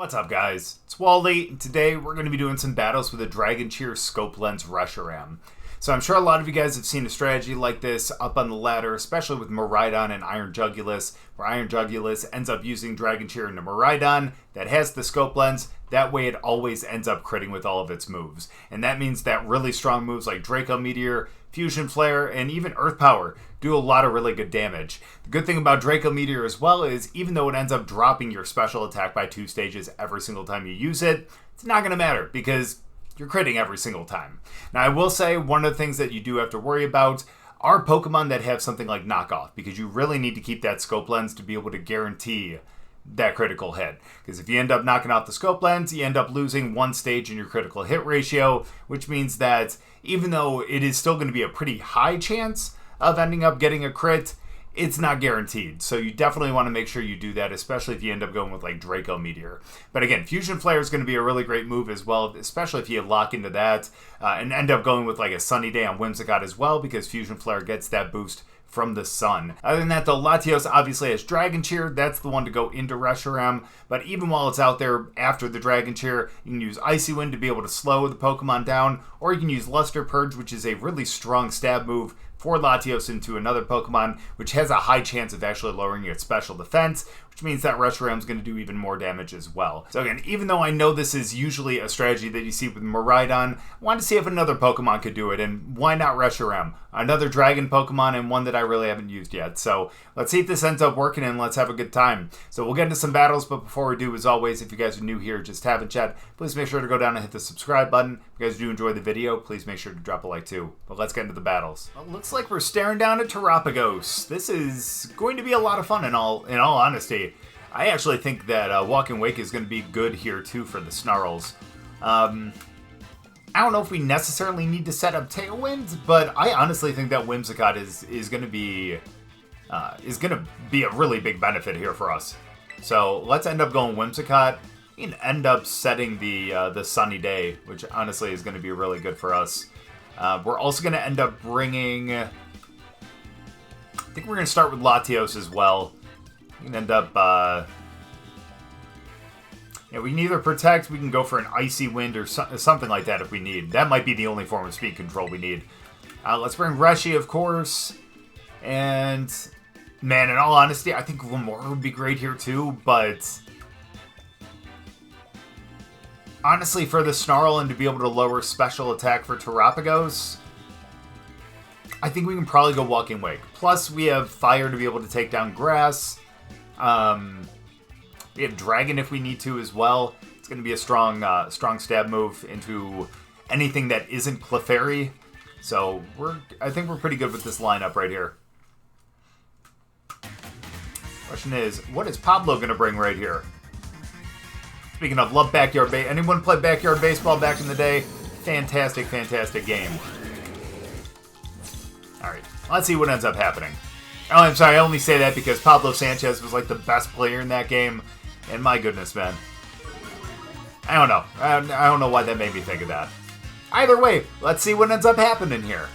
What's up, guys? It's Wally, and today we're going to be doing some battles with the Dragon Cheer Scope Lens Reshiram. So I'm sure a lot of you guys have seen a strategy like this up on the ladder, especially with Miraidon and Iron Jugulis, where Iron Jugulis ends up using Dragon Cheer into Miraidon that has the Scope Lens. That way it always ends up critting with all of its moves. And that means that really strong moves like Draco Meteor, Fusion Flare, and even Earth Power do a lot of really good damage. The good thing about Draco Meteor as well is even though it ends up dropping your special attack by 2 stages every single time you use it, it's not going to matter because you're critting every single time. Now I will say one of the things that you do have to worry about are Pokemon that have something like knockoff, because you really need to keep that Scope Lens to be able to guarantee that critical hit. Because if you end up knocking off the Scope Lens, you end up losing 1 stage in your critical hit ratio, which means that even though it is still going to be a pretty high chance of ending up getting a crit, it's not guaranteed. So you definitely want to make sure you do that, especially if you end up going with like Draco Meteor. But again, Fusion Flare is going to be a really great move as well, especially if you lock into that and end up going with like a Sunny Day on Whimsicott as well, because Fusion Flare gets that boost from the sun. Other than that, though, Latios obviously has Dragon Cheer. That's the one to go into Reshiram. But even while it's out there after the Dragon Cheer, you can use Icy Wind to be able to slow the Pokemon down, or you can use Luster Purge, which is a really strong stab move for Latios into another Pokemon, which has a high chance of actually lowering its special defense, which means that Reshiram is going to do even more damage as well. So again, even though I know this is usually a strategy that you see with Miraidon, I wanted to see if another Pokemon could do it, and why not Reshiram? Another Dragon Pokemon, and one that I really haven't used yet. So let's see if this ends up working, and let's have a good time. So we'll get into some battles, but before we do, as always, if you guys are new here, just haven't chat, please make sure to go down and hit the subscribe button. If you guys do enjoy the video, please make sure to drop a like too. But let's get into the battles. Well, looks like we're staring down at Terapagos. This is going to be a lot of fun in all honesty. I actually think that Walking Wake is going to be good here too for the Snarls. I don't know if we necessarily need to set up Tailwind, but I honestly think that Whimsicott is going to be a really big benefit here for us. So let's end up going Whimsicott and end up setting the Sunny Day, which honestly is going to be really good for us. We're also going to end up bringing, I think we're going to start with Latios as well. We can end up, we can either protect, we can go for an Icy Wind or something like that if we need. That might be the only form of speed control we need. Let's bring Reshi, of course. And, man, in all honesty, I think Glimmora would be great here too, but honestly, for the Snarl and to be able to lower special attack for Terapagos, I think we can probably go Walking Wake. Plus, we have Fire to be able to take down Grass. We have Dragon if we need to as well. It's going to be a strong stab move into anything that isn't Clefairy. So I think we're pretty good with this lineup right here. Question is, what is Pablo going to bring right here? Speaking of, love Backyard Baseball. Anyone play Backyard Baseball back in the day? Fantastic, fantastic game. Alright, let's see what ends up happening. Oh, I'm sorry, I only say that because Pablo Sanchez was like the best player in that game. And my goodness, man. I don't know. I don't know why that made me think of that. Either way, let's see what ends up happening here.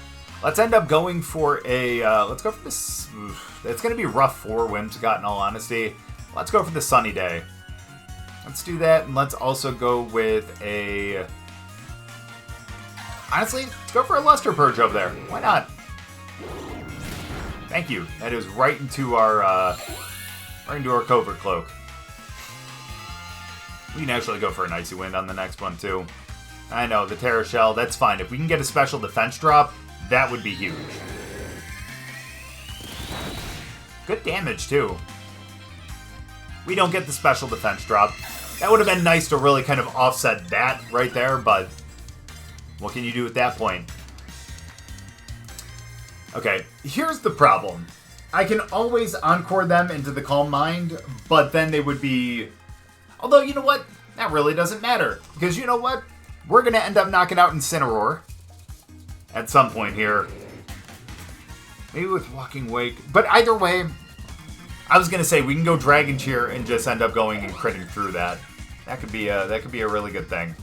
Let's end up going for a, let's go for this. It's going to be rough for Whimsicott in all honesty. Let's go for the Sunny Day. Let's do that, and let's also go with a, honestly, let's go for a Luster Purge over there. Why not? Thank you. That is right into our Covert Cloak. We can actually go for an Icy Wind on the next one, too. I know, the Terra Shell, that's fine. If we can get a special defense drop, that would be huge. Good damage, too. We don't get the special defense drop. That would have been nice to really kind of offset that right there, but what can you do at that point? Okay, here's the problem. I can always Encore them into the Calm Mind, but then they would be... Although, you know what? That really doesn't matter. Because you know what? We're going to end up knocking out Incineroar at some point here. Maybe with Walking Wake. But either way, I was going to say we can go Dragon Cheer and just end up going and critting through that. That could be a really good thing.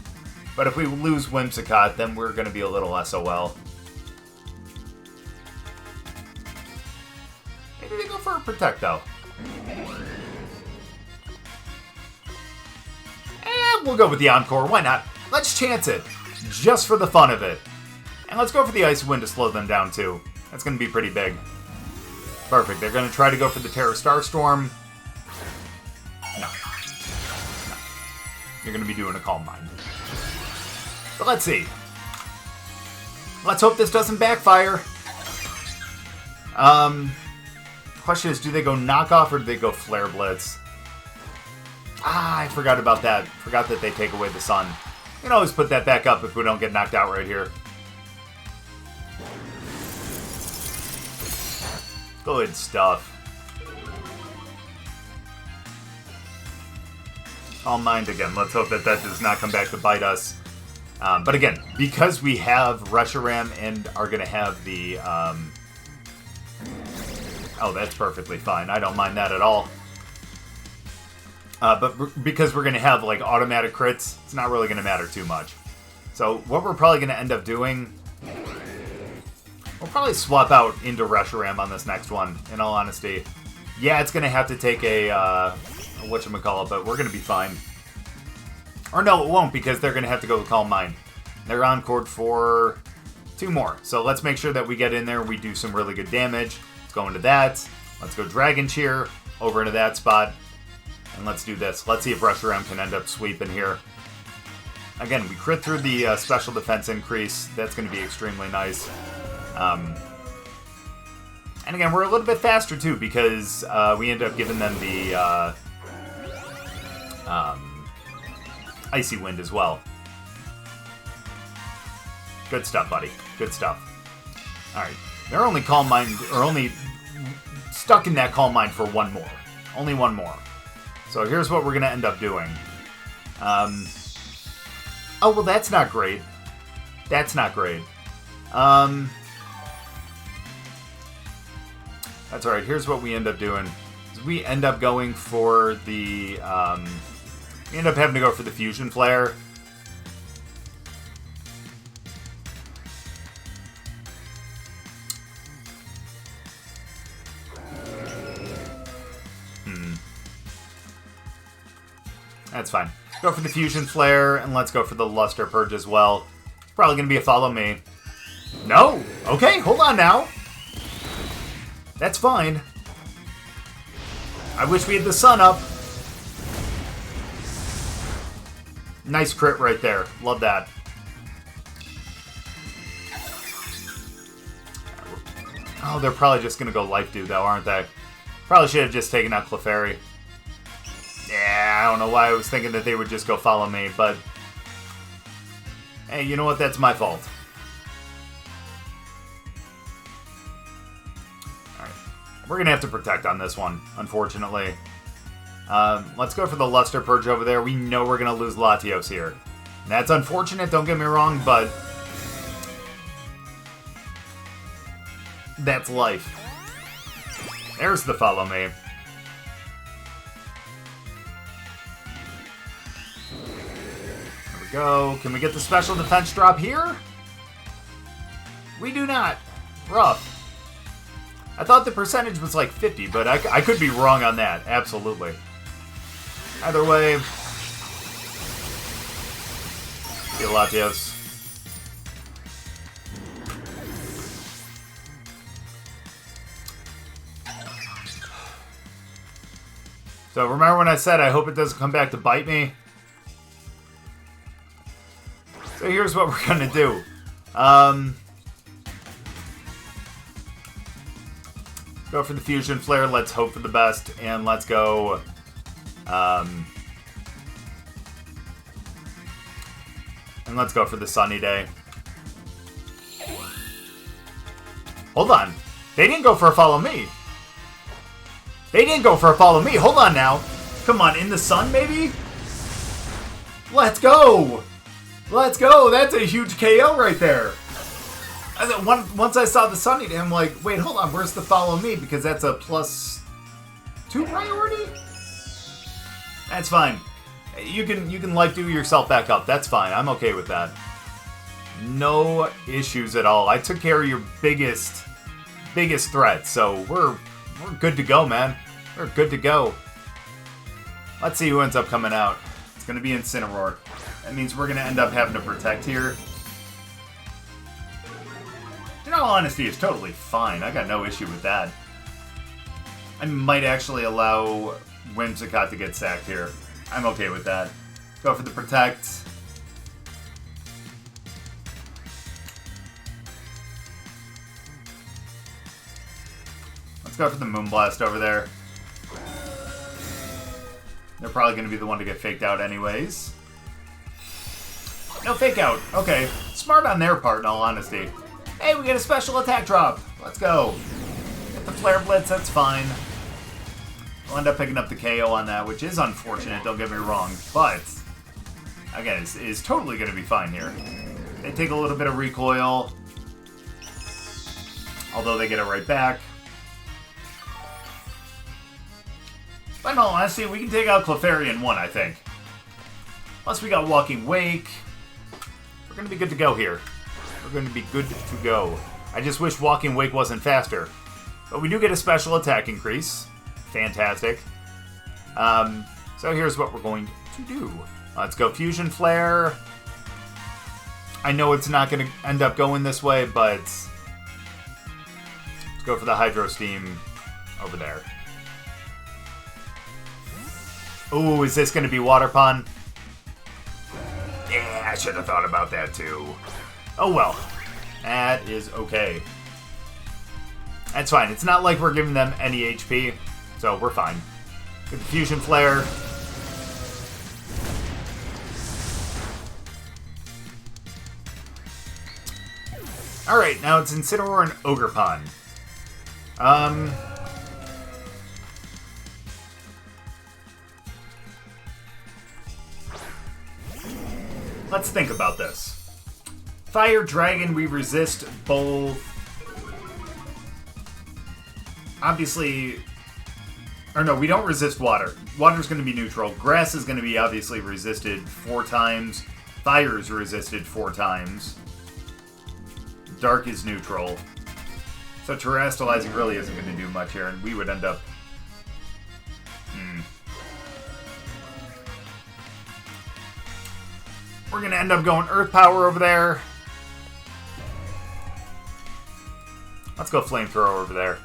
But if we lose Whimsicott, then we're going to be a little SOL. Maybe they go for a Protect, though. we'll go with the Encore. Why not? Let's chance it. Just for the fun of it. And let's go for the Icy Wind to slow them down, too. That's going to be pretty big. Perfect. They're going to try to go for the Terra Starstorm. No. You're going to be doing a Calm Mind. But let's see. Let's hope this doesn't backfire. Question is, do they go Knockoff or do they go Flare Blitz? I forgot about that. Forgot that they take away the sun. You can always put that back up if we don't get knocked out right here. Good stuff. Calm Mind again. Let's hope that that does not come back to bite us. But again, because we have Reshiram and are going to have the... oh, that's perfectly fine. I don't mind that at all. But because we're going to have like automatic crits, it's not really going to matter too much. So what we're probably going to end up doing... We'll probably swap out into Reshiram on this next one, in all honesty. Yeah, it's going to have to take a whatchamacallit, but we're going to be fine. Or no, it won't, because they're going to have to go with Calm Mind. They're encored for 2 more. So let's make sure that we get in there, we do some really good damage. Let's go into that. Let's go Dragon Cheer over into that spot. And let's do this. Let's see if Reshiram can end up sweeping here. Again, we crit through the special defense increase. That's going to be extremely nice. And again, we're a little bit faster too, because we end up giving them the Icy Wind as well. Good stuff, buddy. Good stuff. Alright. They're only Calm Mind, or only stuck in that Calm Mind for 1 more. Only 1 more. So here's what we're going to end up doing. Oh, well, that's not great. That's not great. That's alright. Here's what we end up doing. We end up going for the... we end up having to go for the Fusion Flare. That's fine. Go for the Fusion Flare, and let's go for the Luster Purge as well. It's probably going to be a Follow Me. No! Okay, hold on now. That's fine. I wish we had the sun up. Nice crit right there. Love that. Oh, they're probably just going to go Life Dew, though, aren't they? Probably should have just taken out Clefairy. Yeah, I don't know why I was thinking that they would just go Follow Me, but... Hey, you know what? That's my fault. Alright. We're going to have to protect on this one, unfortunately. Let's go for the Luster Purge over there. We know we're going to lose Latios here. And that's unfortunate, don't get me wrong, but... That's life. There's the Follow Me. Go. Can we get the special defense drop here? We do not. Rough. I thought the percentage was like 50, but I could be wrong on that. Absolutely. Either way. See you, Latios. So remember when I said I hope it doesn't come back to bite me? So here's what we're going to do. Go for the Fusion Flare. Let's hope for the best. And let's go... and let's go for the Sunny Day. Hold on. They didn't go for a Follow Me. They didn't go for a Follow Me. Hold on now. Come on. In the sun, maybe? Let's go. Let's go! That's a huge KO right there. Once I saw the Sunny Day, I'm like, wait, hold on, where's the Follow Me? Because that's a +2 priority? That's fine. You can Life Dew yourself back up. That's fine. I'm okay with that. No issues at all. I took care of your biggest threat, so we're good to go, man. We're good to go. Let's see who ends up coming out. It's It's going to be Incineroar. That means we're going to end up having to protect here. In all honesty, it's totally fine. I got no issue with that. I might actually allow Whimsicott to get sacked here. I'm okay with that. Go for the protect. Let's go for the Moonblast over there. They're probably going to be the one to get faked out anyways. No fake out. Okay. Smart on their part, in all honesty. Hey, we get a special attack drop. Let's go. Get the Flare Blitz. That's fine. We'll end up picking up the KO on that, which is unfortunate, don't get me wrong. But, again, it's totally going to be fine here. They take a little bit of recoil. Although they get it right back. But in all honesty, we can take out Clefairy in one, I think. Plus we got Walking Wake. We're going to be good to go here. We're going to be good to go. I just wish Walking Wake wasn't faster. But we do get a special attack increase. Fantastic. So here's what we're going to do. Let's go Fusion Flare. I know it's not going to end up going this way, but let's go for the Hydro Steam over there. Ooh, is this going to be Water Pond? Yeah, I should have thought about that too. Oh well. That is okay. That's fine. It's not like we're giving them any HP, so we're fine. Get the Fusion Flare. Alright, now it's Incineroar and Ogerpon. Let's think about this. Fire Dragon, we resist both. Obviously, or no, we don't resist water. Water's going to be neutral. Grass is going to be obviously resisted 4 times. Fire is resisted 4 times. Dark is neutral. So Terastallizing really isn't going to do much here, and we would end up... We're going to end up going Earth Power over there. Let's go Flamethrower over there.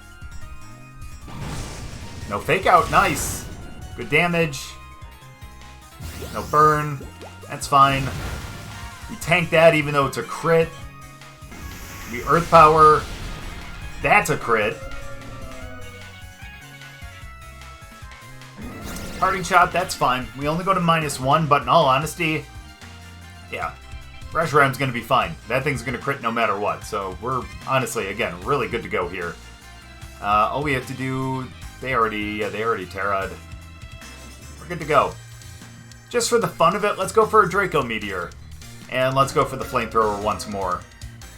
No Fake Out. Nice. Good damage. No burn. That's fine. We tank that even though it's a crit. We Earth Power. That's a crit. Parting Shot. That's fine. We only go to -1, but in all honesty... Yeah, Reshiram's going to be fine. That thing's going to crit no matter what. So we're, honestly, again, really good to go here. All we have to do... They already Terra'd. We're good to go. Just for the fun of it, let's go for a Draco Meteor. And let's go for the Flamethrower once more.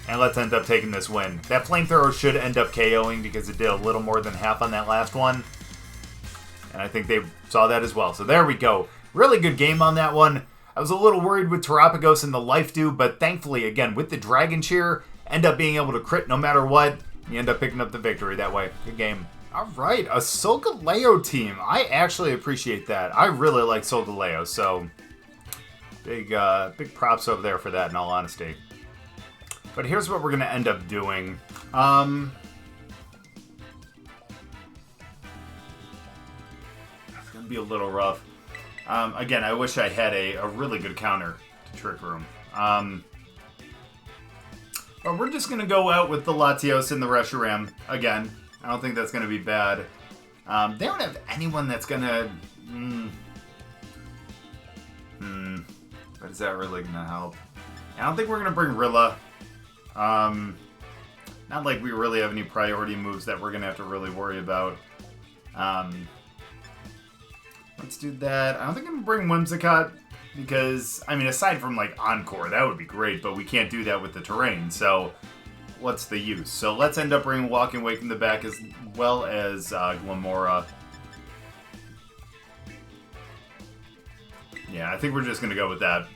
And let's end up taking this win. That Flamethrower should end up KOing because it did a little more than half on that last one. And I think they saw that as well. So there we go. Really good game on that one. I was a little worried with Terapagos and the Life Dew, but thankfully, again, with the Dragon Cheer, end up being able to crit no matter what. You end up picking up the victory that way. Good game. All right, a Solgaleo team. I actually appreciate that. I really like Solgaleo, so big props over there for that, in all honesty. But here's what we're going to end up doing. It's going to be a little rough. Again, I wish I had a really good counter to Trick Room. But we're just going to go out with the Latios and the Reshiram again. I don't think that's going to be bad. They don't have anyone that's going to... But is that really going to help? I don't think we're going to bring Rilla. Not like we really have any priority moves that we're going to have to really worry about. Let's do that. I don't think I'm going to bring Whimsicott because, I mean, aside from, like, Encore, that would be great, but we can't do that with the terrain, so what's the use? So let's end up bringing Walking Wake in the back as well as Glimmora. Yeah, I think we're just going to go with that.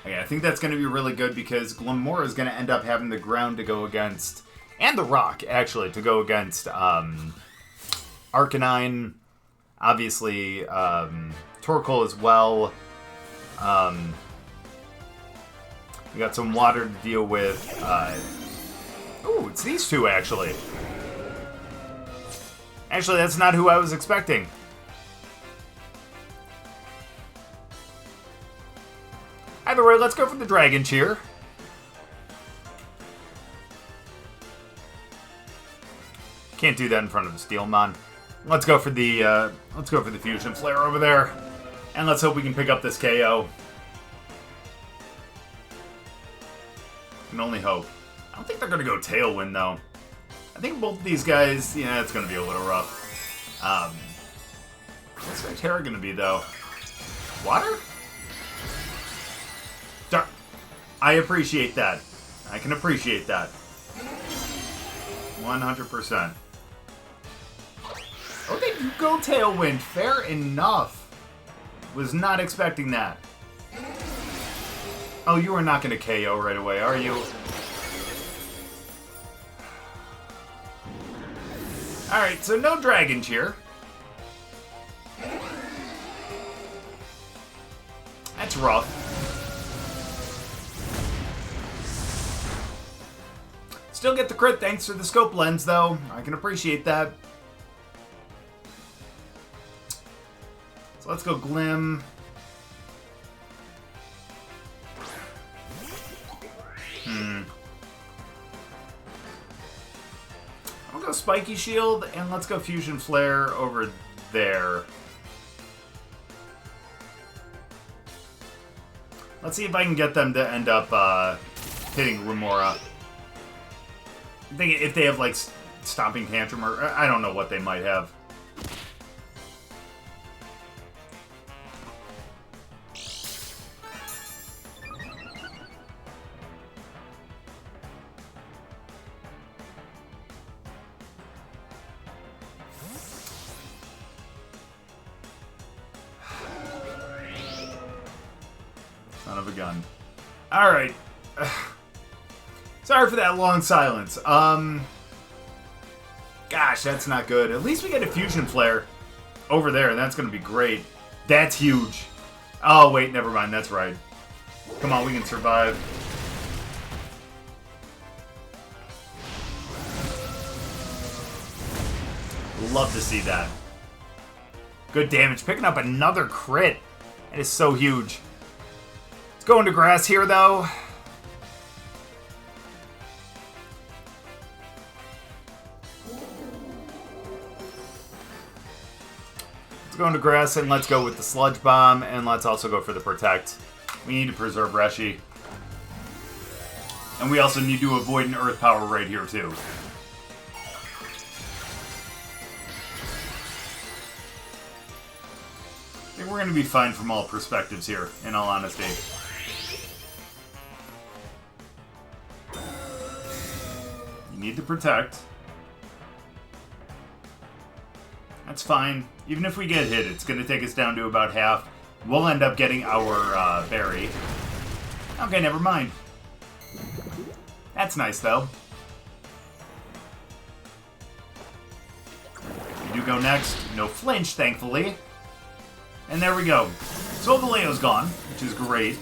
Okay, I think that's going to be really good because Glimmora is going to end up having the ground to go against, and the rock, actually, to go against Arcanine. Obviously, Torkoal as well. We got some water to deal with. Ooh, it's these two, actually. Actually, that's not who I was expecting. Either way, let's go for the Dragon Cheer. Can't do that in front of the Steelmon. Let's go for the Fusion Flare over there, and let's hope we can pick up this KO. Can only hope. I don't think they're gonna go Tailwind though. I think both of these guys, yeah, it's gonna be a little rough. What's their Terra gonna be though? Water? Dark. I appreciate that. I can appreciate that. 100%. Oh, they do go Tailwind. Fair enough. Was not expecting that. Oh, you are not going to KO right away, are you? Alright, so no Dragon Cheer. That's rough. Still get the crit thanks to the Scope Lens, though. I can appreciate that. So let's go Glim. I'll go Spiky Shield, and let's go Fusion Flare over there. Let's see if I can get them to end up hitting Glimmora. I think if they have, like, Stomping Tantrum, or I don't know what they might have. Son of a gun. Alright. Sorry for that long silence. Gosh, that's not good. At least we get a Fusion Flare over there, and that's going to be great. That's huge. Oh, wait, never mind. That's right. Come on, we can survive. Love to see that. Good damage. Picking up another crit. It is so huge. Let's go into grass here, though. Let's go into grass, and let's go with the Sludge Bomb, and let's also go for the Protect. We need to preserve Reshi. And we also need to avoid an Earth Power right here, too. I think we're going to be fine from all perspectives here, in all honesty. You need to protect. That's fine. Even if we get hit, it's going to take us down to about half. We'll end up getting our berry. Okay, never mind. That's nice, though. You do go next. No flinch, thankfully. And there we go. So the Leo's gone, which is great.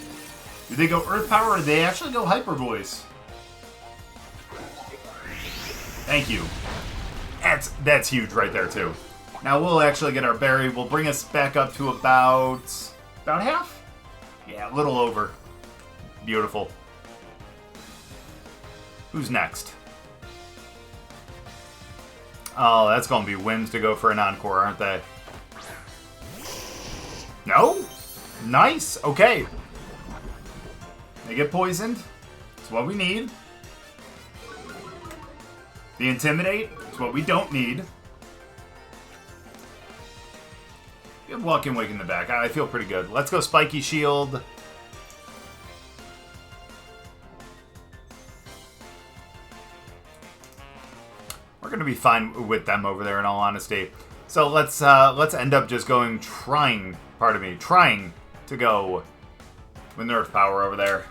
Do they go Earth Power, or do they actually go Hyper Voice? Thank you. That's huge right there, too. Now we'll actually get our berry. Will bring us back up to about half? Yeah, a little over. Beautiful. Who's next? Oh, that's going to be Whims to go for an encore, aren't they? No? Nice. Okay. They get poisoned. That's what we need. The Intimidate is what we don't need. We have Walk and Wake in the back. I feel pretty good. Let's go Spiky Shield. We're going to be fine with them over there, in all honesty. So let's end up just trying to go with Nerf Power over there.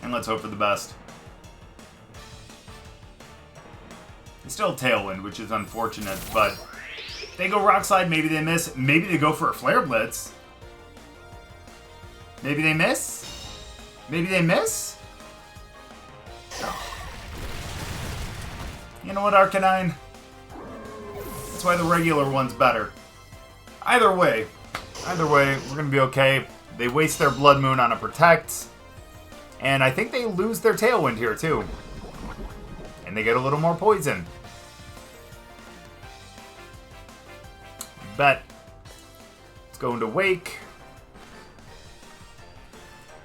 And let's hope for the best. It's still Tailwind, which is unfortunate, but they go Rock Slide, maybe they miss. Maybe they go for a Flare Blitz. Maybe they miss? Maybe they miss? You know what, Arcanine? That's why the regular one's better. Either way, we're going to be okay. They waste their Blood Moon on a Protect. And I think they lose their Tailwind here, too. And they get a little more poison. Bet. Let's go into Wake.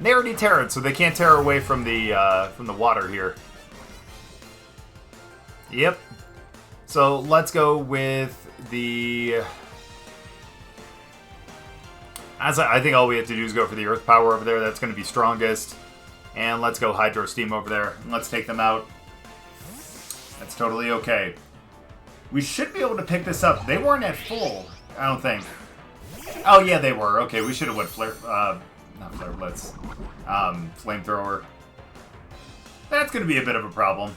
They already Terra'd, so they can't tear away from the water here. Yep. So let's go with the... I think all we have to do is go for the Earth Power over there. That's going to be strongest. And let's go Hydro Steam over there. And let's take them out. That's totally okay. We should be able to pick this up. They weren't at full, I don't think. Oh, yeah, they were. Okay, we should have went Flare... not Flare Blitz. Flamethrower. That's going to be a bit of a problem.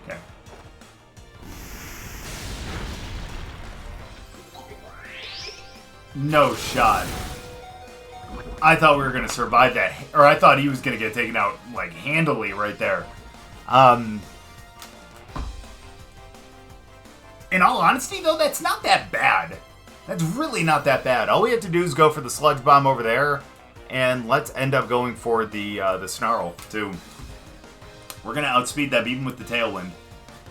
Okay. No shot. I thought we were going to survive that. Or I thought he was going to get taken out, like, handily right there. In all honesty, though, that's not that bad. That's really not that bad. All we have to do is go for the Sludge Bomb over there, and let's end up going for the Snarl, too. We're going to outspeed them even with the Tailwind.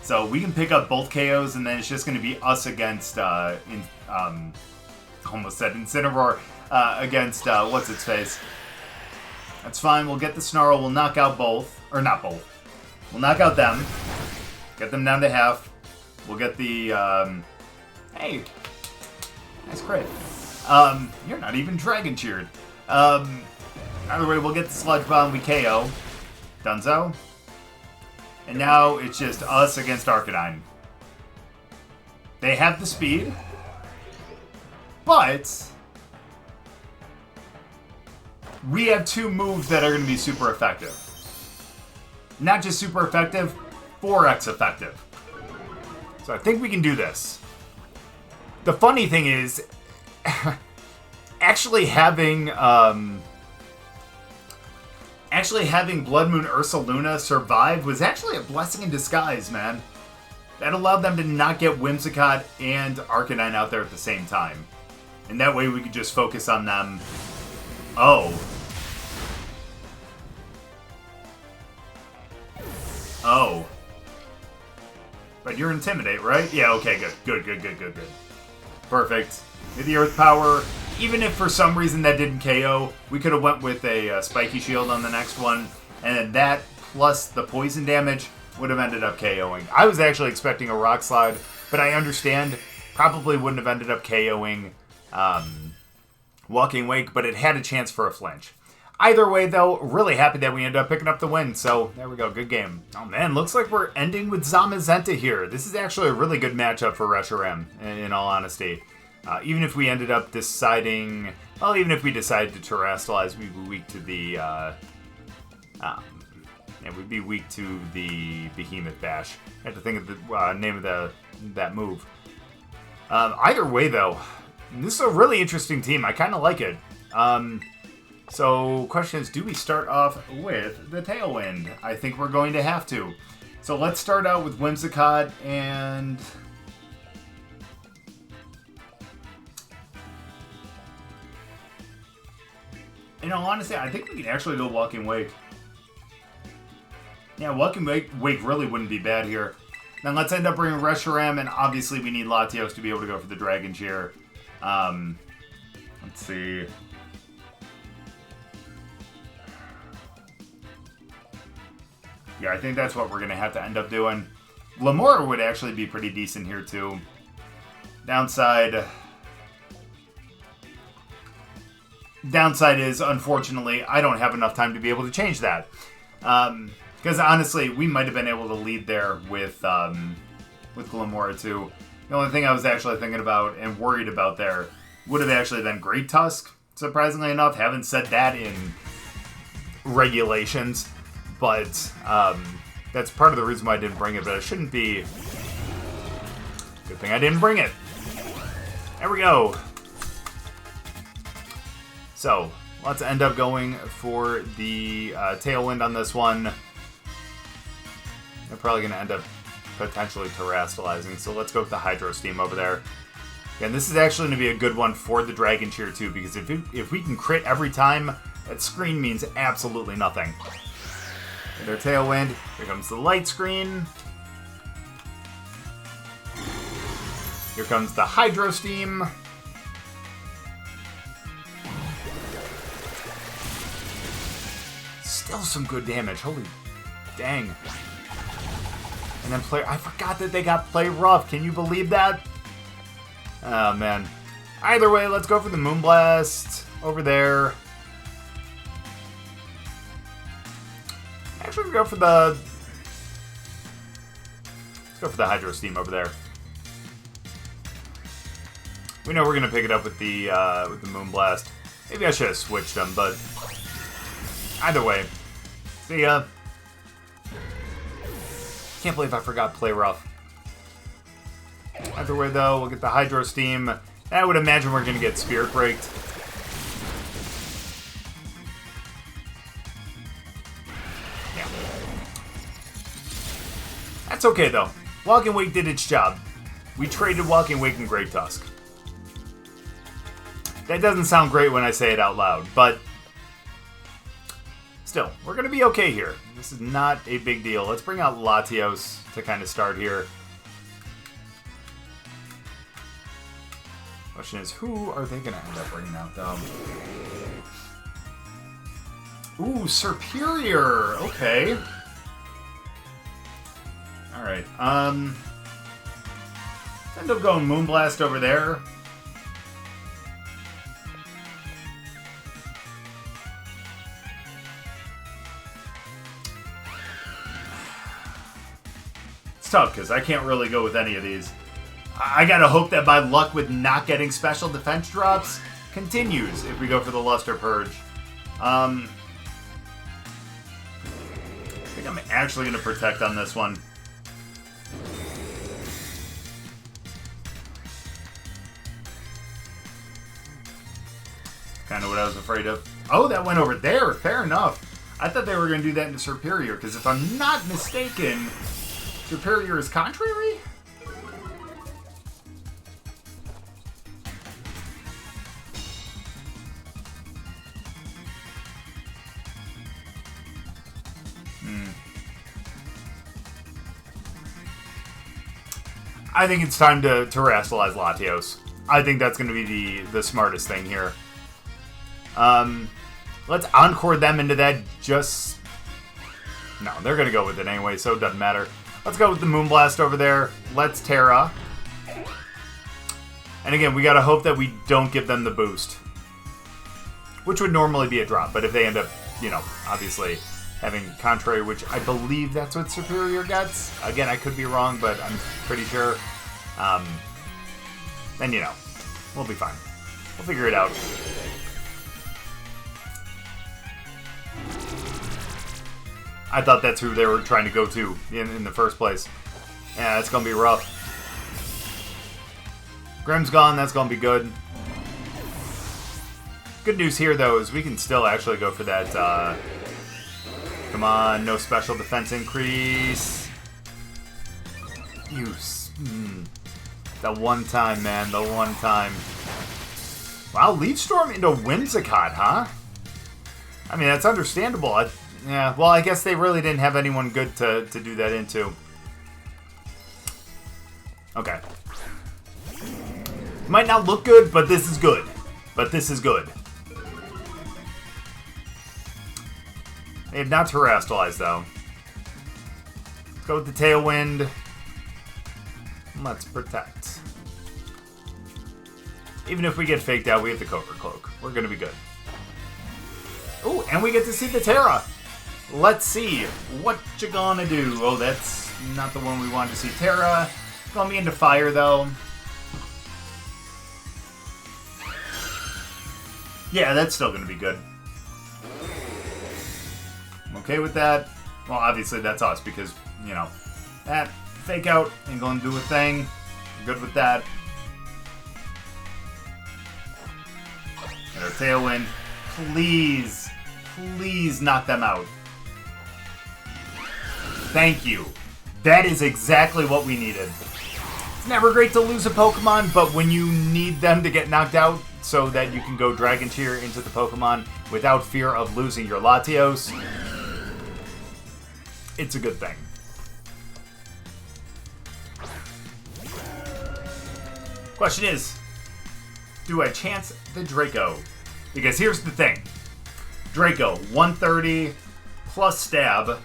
So we can pick up both KOs, and then it's just going to be us against, almost said Incineroar, against, what's-its-face. That's fine, we'll get the Snarl, we'll knock out both, or not both. We'll knock out them, get them down to half. We'll get the, hey, nice crit. You're not even Dragon Cheered. Either way, we'll get the Sludge Bomb, we KO. Dunzo. And now it's just us against Arcanine. They have the speed, but we have two moves that are going to be super effective. Not just super effective, 4x effective. So I think we can do this. The funny thing is, actually having Blood Moon Ursaluna survive was actually a blessing in disguise, man. That allowed them to not get Whimsicott and Arcanine out there at the same time. And that way we could just focus on them. Oh. Oh. But you're Intimidate, right? Yeah, okay, good. Good. Perfect. With the Earth Power, even if for some reason that didn't KO, we could have went with a Spiky Shield on the next one, and then that plus the poison damage would have ended up KOing. I was actually expecting a Rock Slide, but I understand probably wouldn't have ended up KOing Walking Wake, but it had a chance for a flinch. Either way, though, really happy that we ended up picking up the win, so there we go, good game. Oh man, looks like we're ending with Zamazenta here. This is actually a really good matchup for Reshiram, in all honesty. Even if we ended up deciding, well, even if we decided to Terrastallize, we'd be weak to the, we'd be weak to the Behemoth Bash. I have to think of the name of that move. Either way, though, this is a really interesting team. I kind of like it. So, question is, do we start off with the Tailwind? I think we're going to have to. So let's start out with Whimsicott and... In all honesty, I think we can actually go Walking Wake. Yeah, Walking Wake really wouldn't be bad here. Then let's end up bringing Reshiram, and obviously we need Latios to be able to go for the Dragon Cheer. Let's see... Yeah, I think that's what we're going to have to end up doing. Glimmora would actually be pretty decent here, too. Downside is, unfortunately, I don't have enough time to be able to change that. Because, honestly, we might have been able to lead there with Glimmora, too. The only thing I was actually thinking about and worried about there would have actually been Great Tusk, surprisingly enough. Haven't said that in regulations. but that's part of the reason why I didn't bring it, but it shouldn't be. Good thing I didn't bring it. There we go. So, let's end up going for the Tailwind on this one. They're probably going to end up potentially terastallizing, so let's go with the Hydro Steam over there. And this is actually going to be a good one for the Dragon Cheer too, because if we can crit every time, that screen means absolutely nothing. And their Tailwind, here comes the Light Screen. Here comes the Hydro Steam. Still some good damage, holy dang. And then I forgot that they got Play Rough, can you believe that? Oh man. Either way, let's go for the Moonblast over there. Actually, let's go for the Hydro Steam over there. We know we're gonna pick it up with the Moonblast. Maybe I should have switched them, but either way, see ya. Can't believe I forgot Play Rough. Either way, though, we'll get the Hydro Steam. And I would imagine we're gonna get Spirit Breaked. Yeah. That's okay, though. Walking Wake did its job. We traded Walking Wake and Great Tusk. That doesn't sound great when I say it out loud, but still, we're going to be okay here. This is not a big deal. Let's bring out Latios to kind of start here. Question is, who are they going to end up bringing out, though? Ooh, Superior! Okay. Alright, end up going Moonblast over there. It's tough, because I can't really go with any of these. I gotta hope that my luck with not getting special defense drops continues if we go for the Luster Purge. I think I'm actually gonna Protect on this one. Kind of what I was afraid of. Oh, that went over there. Fair enough. I thought they were going to do that into Superior, because if I'm not mistaken, Superior is Contrary? I think it's time to terastallize Latios. I think that's going to be the smartest thing here. Let's Encore them into that just... No, they're going to go with it anyway, so it doesn't matter. Let's go with the Moonblast over there. Let's Terra. And again, we got to hope that we don't give them the boost. Which would normally be a drop, but if they end up, you know, obviously having Contrary, which I believe that's what Superior gets. Again, I could be wrong, but I'm pretty sure. Then, you know, we'll be fine. We'll figure it out. I thought that's who they were trying to go to in the first place. Yeah, it's going to be rough. Grim's gone. That's going to be good. Good news here, though, is we can still actually go for that. Come on, no special defense increase. Use. The one time, man. The one time. Wow, Leaf Storm into Whimsicott, huh? I mean, that's understandable. Yeah, well, I guess they really didn't have anyone good to do that into. Okay. Might not look good, but this is good. But this is good. They have not terastallized, though. Let's go with the Tailwind. Let's Protect. Even if we get faked out, we have the Cobra Cloak. We're going to be good. Ooh, and we get to see the Terra. Let's see. What you gonna do? Oh, that's not the one we wanted to see. Terra. Gonna be into fire, though. Yeah, that's still gonna be good. I'm okay with that. Well, obviously that's us because, you know, that fake out ain't going to do a thing. Good with that. Get our Tailwind. Please, please knock them out. Thank you. That is exactly what we needed. It's never great to lose a Pokemon, but when you need them to get knocked out so that you can go Dragon Cheer into the Pokemon without fear of losing your Latios, it's a good thing. Question is, do I chance the Draco? Because here's the thing. Draco, 130 plus stab,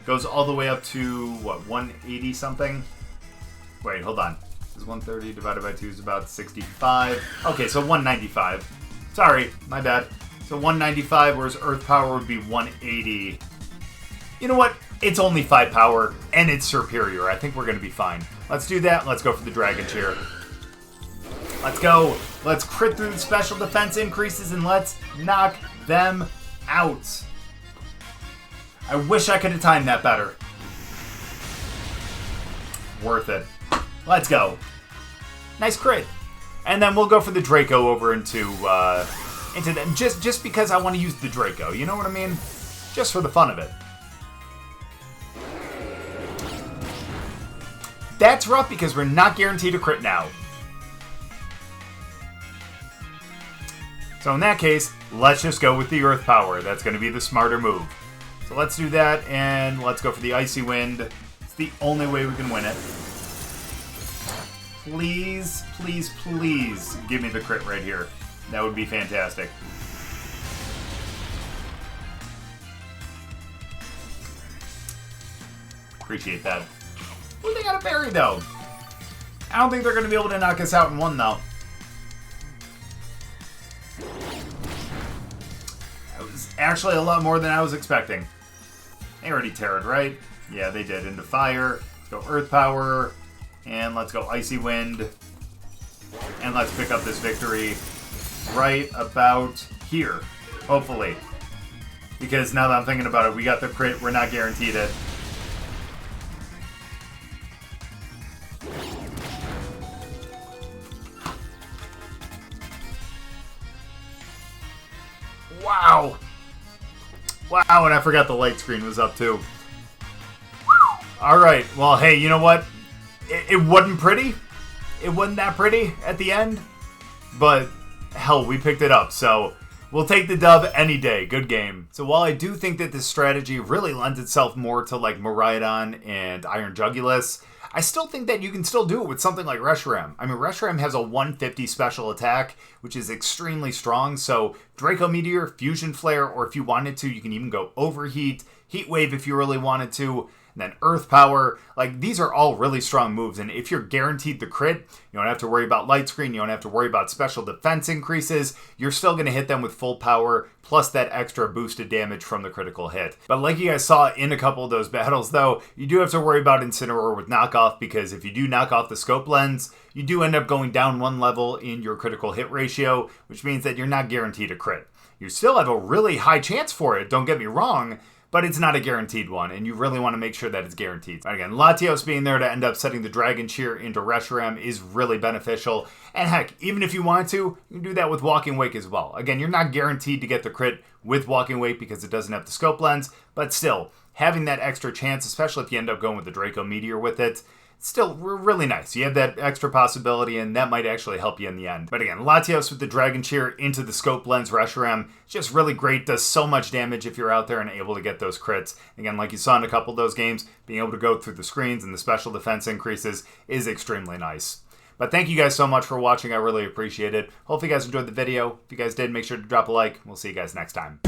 goes all the way up to, what, 180 something? Wait, hold on. Is 130 divided by 2 is about 65. Okay, so 195. Sorry, my bad. So 195, whereas Earth Power would be 180. You know what? It's only 5 power, and it's superior. I think we're going to be fine. Let's do that. Let's go for the Dragon Cheer. Let's go. Let's crit through the special defense increases, and let's knock them out. I wish I could have timed that better. Worth it. Let's go. Nice crit. And then we'll go for the Draco over into them. Just because I want to use the Draco. You know what I mean? Just for the fun of it. That's rough because we're not guaranteed a crit now. So in that case, let's just go with the Earth Power. That's going to be the smarter move. So let's do that, and let's go for the Icy Wind. It's the only way we can win it. Please, please, please give me the crit right here. That would be fantastic. Appreciate that. Ooh, they got a berry, though. I don't think they're going to be able to knock us out in one, though. That was actually a lot more than I was expecting. They already terrored, right? Yeah, they did. Into fire. Let's go Earth Power. And let's go Icy Wind. And let's pick up this victory right about here. Hopefully. Because now that I'm thinking about it, we got the crit. We're not guaranteed it. Wow. Wow, and I forgot the light screen was up too. Alright, well, hey, you know what? It wasn't pretty. It wasn't that pretty at the end. But, hell, we picked it up, so we'll take the dub any day. Good game. So while I do think that this strategy really lends itself more to, like, Miraidon and Iron Jugulis, I still think that you can still do it with something like Reshiram. I mean, Reshiram has a 150 special attack, which is extremely strong, so Draco Meteor, Fusion Flare, or if you wanted to, you can even go Overheat, Heat Wave if you really wanted to, and then Earth Power. Like, these are all really strong moves, and if you're guaranteed the crit, you don't have to worry about light screen, you don't have to worry about special defense increases, you're still going to hit them with full power, plus that extra boosted damage from the critical hit. But like you guys saw in a couple of those battles, though, you do have to worry about Incineroar with knockoff, because if you do knock off the Scope Lens, you do end up going down one level in your critical hit ratio, which means that you're not guaranteed a crit. You still have a really high chance for it, don't get me wrong, but it's not a guaranteed one, and you really want to make sure that it's guaranteed. But again, Latios being there to end up setting the Dragon Cheer into Reshiram is really beneficial. And heck, even if you want to, you can do that with Walking Wake as well. Again, you're not guaranteed to get the crit with Walking Wake because it doesn't have the Scope Lens, but still, having that extra chance, especially if you end up going with the Draco Meteor with it, still really nice. You have that extra possibility, and that might actually help you in the end. But again, Latios with the Dragon Cheer into the Scope Lens Reshiram, just really great, does so much damage if you're out there and able to get those crits. Again, like you saw in a couple of those games, being able to go through the screens and the special defense increases is extremely nice. But thank you guys so much for watching. I really appreciate it. Hopefully you guys enjoyed the video. If you guys did, make sure to drop a like. We'll see you guys next time.